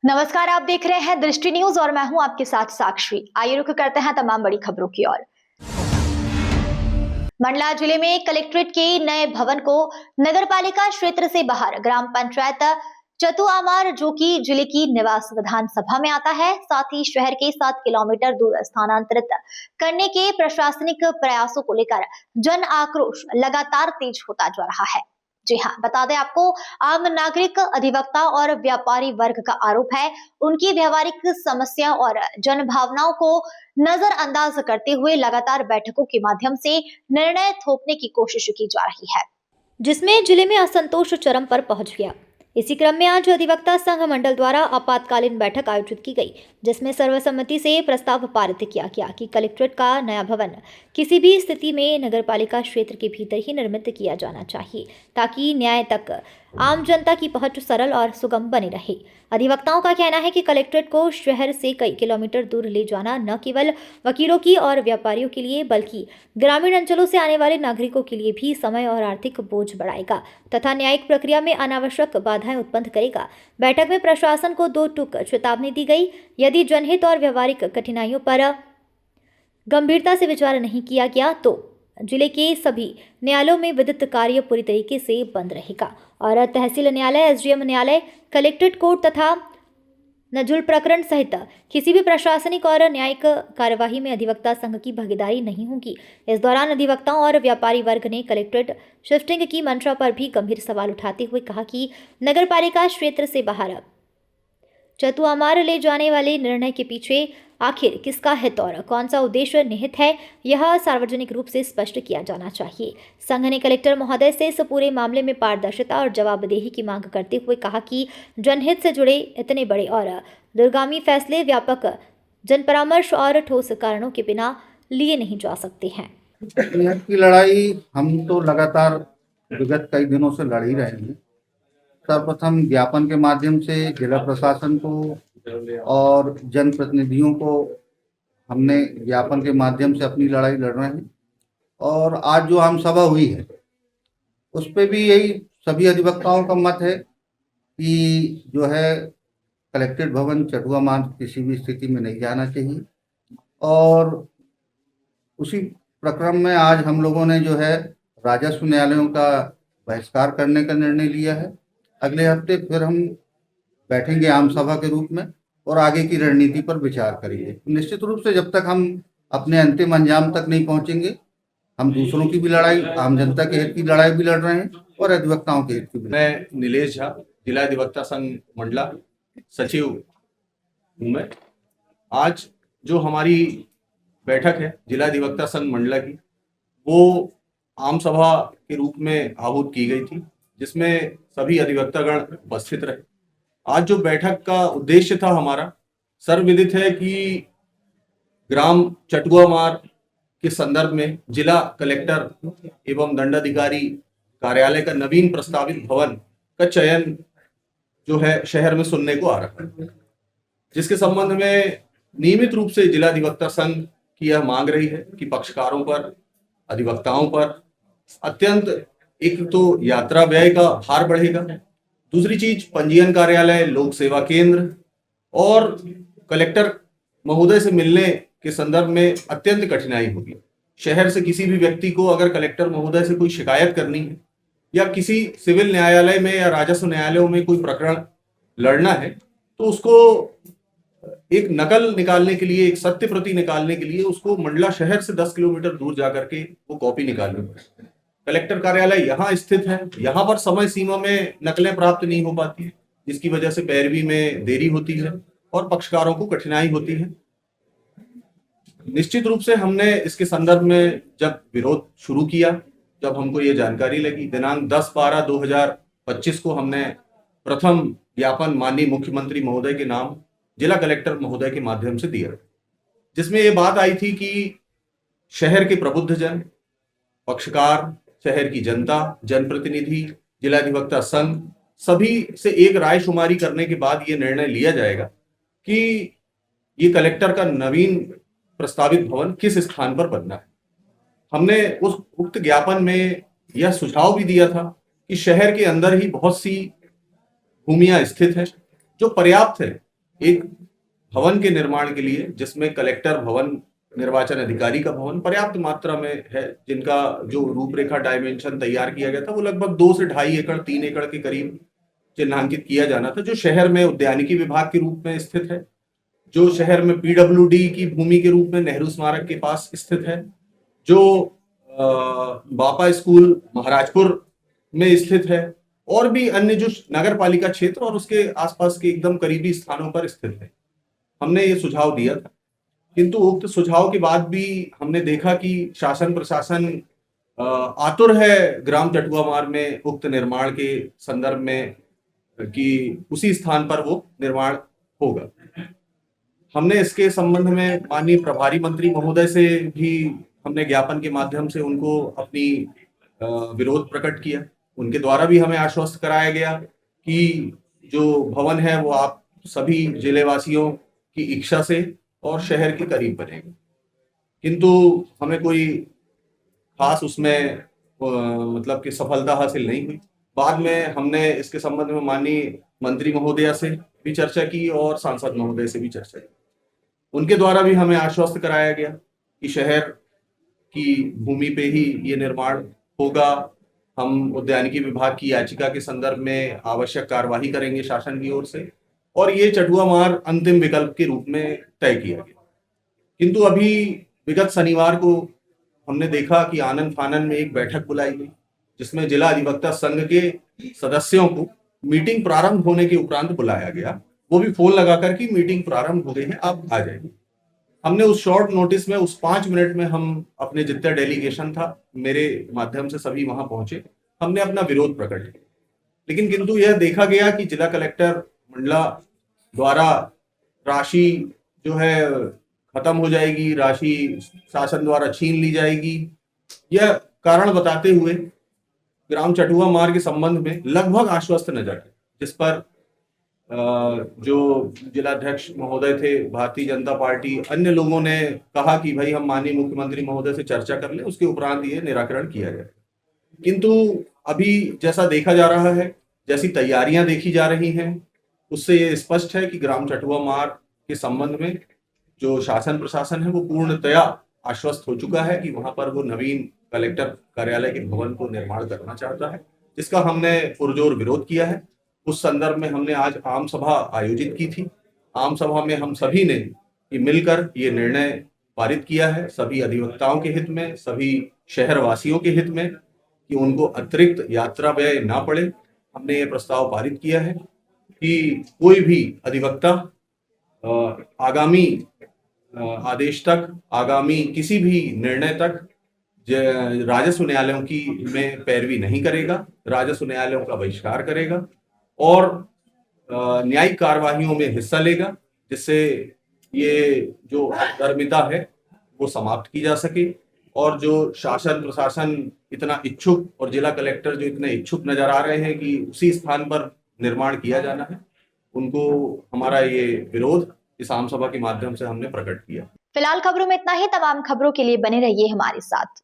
नमस्कार, आप देख रहे हैं दृष्टि न्यूज और मैं हूं आपके साथ साक्षी। आइए रुक करते हैं तमाम बड़ी खबरों की ओर। मंडला जिले में कलेक्ट्रेट के नए भवन को नगरपालिका क्षेत्र से बाहर ग्राम पंचायत चतुआमार, जो कि जिले की निवास विधानसभा में आता है, साथ ही शहर के 7 किलोमीटर दूर स्थानांतरित करने के प्रशासनिक प्रयासों को लेकर जन आक्रोश लगातार तेज होता जा रहा है। जी हाँ, बता दें आपको, आम नागरिक, अधिवक्ता और व्यापारी वर्ग का आरोप है उनकी व्यवहारिक समस्या और जन भावनाओं को नजरअंदाज करते हुए लगातार बैठकों के माध्यम से निर्णय थोपने की कोशिश की जा रही है, जिसमें जिले में असंतोष चरम पर पहुंच गया। इसी क्रम में आज अधिवक्ता संघ मंडल द्वारा आपातकालीन बैठक आयोजित की गई, जिसमें सर्वसम्मति से प्रस्ताव पारित किया गया कि कलेक्ट्रेट का नया भवन किसी भी स्थिति में नगरपालिका क्षेत्र के भीतर ही निर्मित किया जाना चाहिए, ताकि न्याय तक आम जनता की पहुंच सरल और सुगम बनी रहे। अधिवक्ताओं का कहना है कि कलेक्ट्रेट को शहर से कई किलोमीटर दूर ले जाना न केवल वकीलों की और व्यापारियों के लिए, बल्कि ग्रामीण अंचलों से आने वाले नागरिकों के लिए भी समय और आर्थिक बोझ बढ़ाएगा तथा न्यायिक प्रक्रिया में अनावश्यक बाधाएं उत्पन्न करेगा। बैठक में प्रशासन को 2 टूक चेतावनी दी गई। यदि जनहित और व्यवहारिक कठिनाइयों पर गंभीरता से विचार नहीं किया गया तो जिले के सभी न्यायालयों में विद्युत कार्य पूरी तरीके से बंद रहेगा और तहसील न्यायालय, एसडीएम न्यायालय, कलेक्ट्रेट कोर्ट तथा नजुल प्रकरण सहित किसी भी प्रशासनिक और न्यायिक कार्यवाही में अधिवक्ता संघ की भागीदारी नहीं होगी। इस दौरान अधिवक्ताओं और व्यापारी वर्ग ने कलेक्ट्रेट शिफ्टिंग की मंशा पर भी गंभीर सवाल उठाते हुए कहा कि नगरपालिका क्षेत्र से बाहर चतुआमार ले जाने वाले निर्णय के पीछे आखिर किसका हित और कौन सा उद्देश्य निहित है, यह सार्वजनिक रूप से स्पष्ट किया जाना चाहिए। संघ ने कलेक्टर महोदय से इस पूरे मामले में पारदर्शिता और जवाबदेही की मांग करते हुए कहा कि जनहित से जुड़े इतने बड़े और दूरगामी फैसले व्यापक जन परामर्श और ठोस कारणों के बिना लिए नहीं जा सकते हैं। की लड़ाई हम तो लगातार विगत कई दिनों से लड़ ही रहे हैं। सर्वप्रथम ज्ञापन के माध्यम से जिला प्रशासन को और जनप्रतिनिधियों को हमने ज्ञापन के माध्यम से अपनी लड़ाई लड़ रहे हैं और आज जो आम सभा हुई है उस पे भी यही सभी अधिवक्ताओं का मत है कि जो है कलेक्ट्रेट भवन चटुआमार किसी भी स्थिति में नहीं जाना चाहिए। और उसी प्रक्रम में आज हम लोगों ने जो है राजस्व न्यायालयों का बहिष्कार करने का निर्णय लिया है। अगले हफ्ते फिर हम बैठेंगे आम सभा के रूप में और आगे की रणनीति पर विचार करेंगे। निश्चित रूप से जब तक हम अपने अंतिम अंजाम तक नहीं पहुंचेंगे, हम दूसरों की भी लड़ाई, आम जनता के हित की लड़ाई भी लड़ रहे हैं और अधिवक्ताओं के हित की भी। मैं नीलेश झा, जिला अधिवक्ता संघ मंडला सचिव हूँ। मैं आज जो हमारी बैठक है जिला अधिवक्ता संघ मंडला की, वो आम सभा के रूप में आहूत की गई थी, जिसमें सभी अधिवक्तागण उपस्थित रहे। आज जो बैठक का उद्देश्य था हमारा, सर्वविदित है कि ग्राम चटुआमार के संदर्भ में जिला कलेक्टर एवं दंडाधिकारी कार्यालय का नवीन प्रस्तावित भवन का चयन जो है शहर में सुनने को आ रहा है, जिसके संबंध में नियमित रूप से जिला अधिवक्ता संघ की यह मांग रही है कि पक्षकारों पर, अधिवक्ताओं पर अत्यंत, एक तो यात्रा व्यय का भार बढ़ेगा, दूसरी चीज पंजीयन कार्यालय, लोक सेवा केंद्र और कलेक्टर महोदय से मिलने के संदर्भ में अत्यंत कठिनाई होगी। शहर से किसी भी व्यक्ति को अगर कलेक्टर महोदय से कोई शिकायत करनी है या किसी सिविल न्यायालय में या राजस्व न्यायालयों में कोई प्रकरण लड़ना है, तो उसको एक नकल निकालने के लिए, एक सत्य प्रति निकालने के लिए उसको मंडला शहर से 10 किलोमीटर दूर जाकर के वो कॉपी निकालनी पड़ती है। कलेक्टर कार्यालय यहाँ स्थित है, यहाँ पर समय सीमा में नकलें प्राप्त नहीं हो पाती है, जिसकी वजह से पैरवी में देरी होती है और पक्षकारों को कठिनाई होती है। निश्चित रूप से हमने इसके संदर्भ में जब विरोध शुरू किया, जब हमको ये जानकारी लगी, दिनांक 10/12/2025 को हमने प्रथम ज्ञापन माननीय मुख्यमंत्री महोदय के नाम जिला कलेक्टर महोदय के माध्यम से दिया, जिसमें ये बात आई थी कि शहर के प्रबुद्ध जन, पक्षकार, शहर की जनता, जनप्रतिनिधि, जिला अधिवक्ता संघ, सभी से एक राय शुमारी करने के बाद ये निर्णय लिया जाएगा कि ये कलेक्टर का नवीन प्रस्तावित भवन किस स्थान पर बनना है। हमने उस उक्त ज्ञापन में यह सुझाव भी दिया था कि शहर के अंदर ही बहुत सी भूमियां स्थित है जो पर्याप्त है एक भवन के निर्माण के लिए, जिसमें कलेक्टर भवन, निर्वाचन अधिकारी का भवन पर्याप्त मात्रा में है, जिनका जो रूपरेखा डायमेंशन तैयार किया गया था वो लगभग 2 से 2.5 एकड़ 3 एकड़ के करीब चिन्हांकित किया जाना था, जो शहर में उद्यानिकी विभाग के रूप में स्थित है, जो शहर में पीडब्ल्यूडी की भूमि के रूप में नेहरू स्मारक के पास स्थित है, जो बापा स्कूल महाराजपुर में स्थित है, और भी अन्य जो नगर पालिका क्षेत्र और उसके आसपास के एकदम करीबी स्थानों पर स्थित है। हमने ये सुझाव दिया था, किंतु उक्त सुझाव के बाद भी हमने देखा कि शासन प्रशासन आतुर है ग्राम चटुआमार में उक्त निर्माण के संदर्भ में कि उसी स्थान पर वो निर्माण होगा। हमने इसके संबंध में माननीय प्रभारी मंत्री महोदय से भी हमने ज्ञापन के माध्यम से उनको अपनी विरोध प्रकट किया। उनके द्वारा भी हमें आश्वस्त कराया गया कि जो भवन है वो आप सभी जिलेवासियों की इच्छा से और शहर के करीब बनेगा, किंतु हमें कोई खास उसमें मतलब कि सफलता हासिल नहीं हुई। बाद में हमने इसके संबंध में माननीय मंत्री महोदया से भी चर्चा की और सांसद महोदय से भी चर्चा की। उनके द्वारा भी हमें आश्वस्त कराया गया कि शहर की भूमि पे ही ये निर्माण होगा। हम उद्यानिकी विभाग की याचिका के संदर्भ में आवश्यक कार्यवाही करेंगे शासन की ओर से, और ये चटुआमार अंतिम विकल्प के रूप में तय किया गया। किंतु अभी विगत शनिवार को हमने देखा कि आनन फानन में एक बैठक बुलाई गई, जिसमें जिला अधिवक्ता संघ के सदस्यों को मीटिंग प्रारंभ होने के उपरांत बुलाया गया, वो भी फोन लगाकर कि मीटिंग प्रारंभ हो गई है, आप आ जाइए। हमने उस शॉर्ट नोटिस में, उस 5 मिनट में हम अपने जितना डेलीगेशन था मेरे माध्यम से सभी वहां पहुंचे, हमने अपना विरोध प्रकट किया। लेकिन किंतु यह देखा गया कि जिला कलेक्टर मंडला द्वारा राशि जो है खत्म हो जाएगी, राशि शासन द्वारा छीन ली जाएगी, यह कारण बताते हुए ग्राम चटुआमार के संबंध में लगभग आश्वस्त नजर है, जिस पर जो जिलाध्यक्ष महोदय थे भारतीय जनता पार्टी, अन्य लोगों ने कहा कि भाई हम माननीय मुख्यमंत्री महोदय से चर्चा कर लें, उसके उपरांत ये निराकरण किया जाए। किंतु अभी जैसा देखा जा रहा है, जैसी तैयारियां देखी जा रही हैं, उससे ये स्पष्ट है कि ग्राम चटुआमार के संबंध में जो शासन प्रशासन है वो पूर्णतया आश्वस्त हो चुका है कि वहां पर वो नवीन कलेक्टर कार्यालय के भवन को निर्माण करना चाहता है, जिसका हमने पुरजोर विरोध किया है। उस संदर्भ में हमने आज आम सभा आयोजित की थी। आम सभा में हम सभी ने मिलकर ये निर्णय पारित किया है, सभी अधिवक्ताओं के हित में, सभी शहर वासियों के हित में, कि उनको अतिरिक्त यात्रा व्यय ना पड़े। हमने ये प्रस्ताव पारित किया है कि कोई भी अधिवक्ता आगामी आदेश तक, आगामी किसी भी निर्णय तक राजस्व न्यायालयों की में पैरवी नहीं करेगा, राजस्व न्यायालयों का बहिष्कार करेगा और न्यायिक कार्यवाहियों में हिस्सा लेगा, जिससे ये जो अधर्मिता है वो समाप्त की जा सके, और जो शासन प्रशासन इतना इच्छुक और जिला कलेक्टर जो इतने इच्छुक नजर आ रहे हैं कि उसी स्थान पर निर्माण किया जाना है, उनको हमारा ये विरोध इस आम सभा के माध्यम से हमने प्रकट किया। फिलहाल खबरों में इतना ही। तमाम खबरों के लिए बने रहिए हमारे साथ।